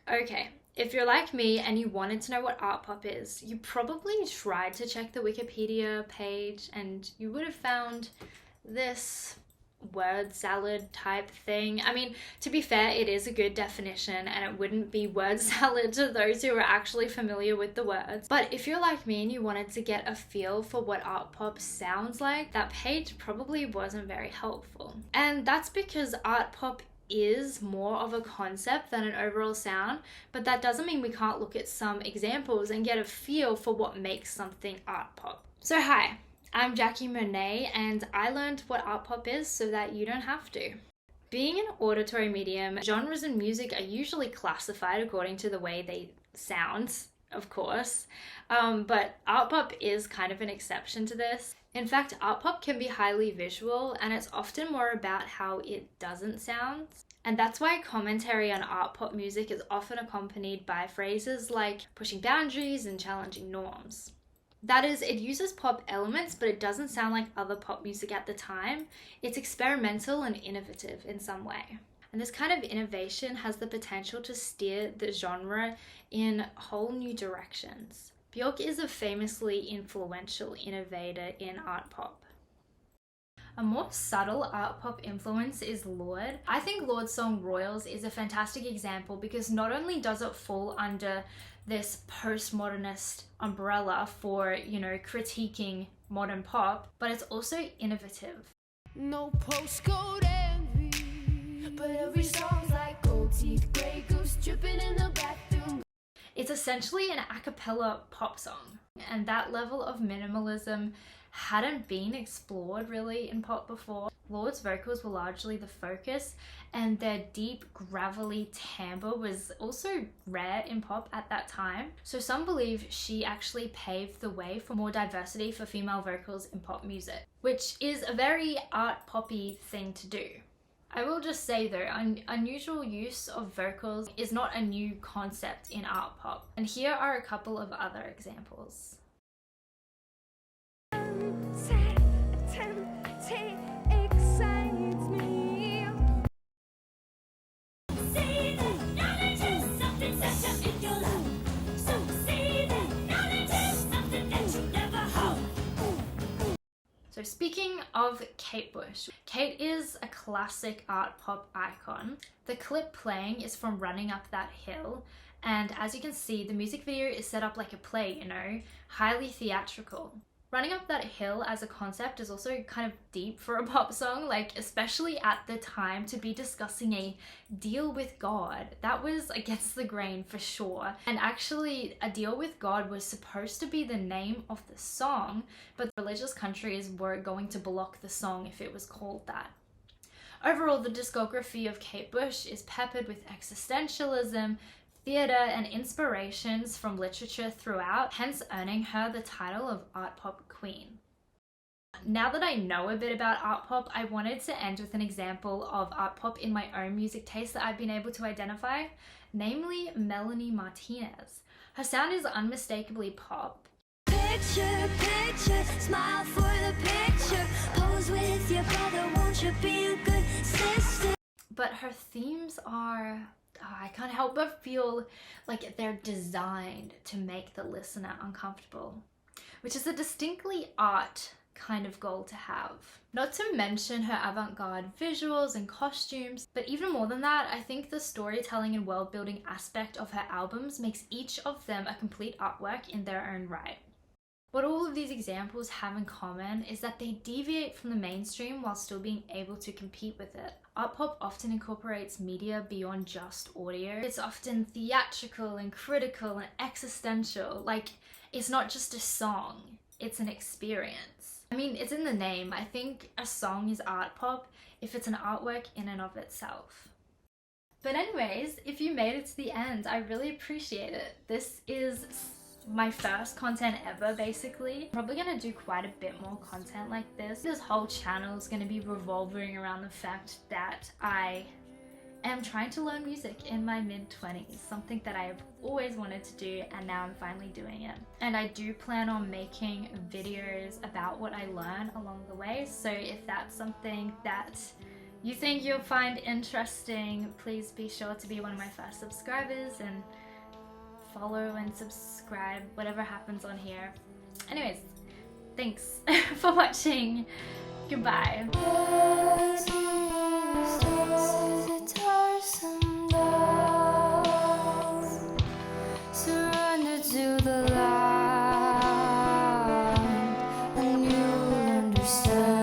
Okay, if you're like me and you wanted to know what art pop is, you probably tried to check the Wikipedia page and you would have found this word salad type thing. I mean, to be fair, it is a good definition and it wouldn't be word salad to those who are actually familiar with the words. But if you're like me and you wanted to get a feel for what art pop sounds like, that page probably wasn't very helpful. And that's because art pop is more of a concept than an overall sound, but that doesn't mean we can't look at some examples and get a feel for what makes something art pop. So hi, I'm Jackie Monet and I learned what art pop is so that you don't have to. Being an auditory medium, genres in music are usually classified according to the way they sound, of course, but art pop is kind of an exception to this. In fact, art pop can be highly visual and it's often more about how it doesn't sound. And that's why commentary on art pop music is often accompanied by phrases like pushing boundaries and challenging norms. That is, it uses pop elements, but it doesn't sound like other pop music at the time. It's experimental and innovative in some way. And this kind of innovation has the potential to steer the genre in whole new directions. Björk is a famously influential innovator in art pop. A more subtle art pop influence is Lorde. I think Lorde's song Royals is a fantastic example because not only does it fall under this postmodernist umbrella for, critiquing modern pop, but it's also innovative. No postcode envy, but every song's like gold teeth, grey goose dripping in the bathroom. It's essentially an a cappella pop song, and that level of minimalism hadn't been explored really in pop before. Lorde's vocals were largely the focus, and their deep, gravelly timbre was also rare in pop at that time. So some believe she actually paved the way for more diversity for female vocals in pop music, which is a very art poppy thing to do. I will just say though, unusual use of vocals is not a new concept in art pop. And here are a couple of other examples. So speaking of Kate Bush, Kate is a classic art pop icon. The clip playing is from Running Up That Hill, and as you can see, the music video is set up like a play, highly theatrical. Running Up That Hill as a concept is also kind of deep for a pop song, especially at the time to be discussing a deal with God. That was against the grain for sure. And actually, a deal with God was supposed to be the name of the song, but religious countries were going to block the song if it was called that. Overall, the discography of Kate Bush is peppered with existentialism, theatre and inspirations from literature throughout, hence earning her the title of art pop queen. Now that I know a bit about art pop, I wanted to end with an example of art pop in my own music taste that I've been able to identify, namely Melanie Martinez. Her sound is unmistakably pop. Picture, picture, smile for the picture, pose with your brother, won't you be a good sister? But her themes are, I can't help but feel like they're designed to make the listener uncomfortable, which is a distinctly art kind of goal to have. Not to mention her avant-garde visuals and costumes, but even more than that, I think the storytelling and world-building aspect of her albums makes each of them a complete artwork in their own right. What all of these examples have in common is that they deviate from the mainstream while still being able to compete with it. Art pop often incorporates media beyond just audio. It's often theatrical and critical and existential. It's not just a song, it's an experience. I mean, it's in the name. I think a song is art pop if it's an artwork in and of itself. But anyways, if you made it to the end, I really appreciate it. This is my first content ever, basically. Probably gonna do quite a bit more content like this. This whole channel is gonna be revolving around the fact that I am trying to learn music in my mid-20s, something that I have always wanted to do, and now I'm finally doing it. And I do plan on making videos about what I learn along the way, so if that's something that you think you'll find interesting, please be sure to be one of my first subscribers and follow and subscribe, whatever happens on here. Anyways, thanks for watching. Goodbye. Surrender to the light, and you'll understand.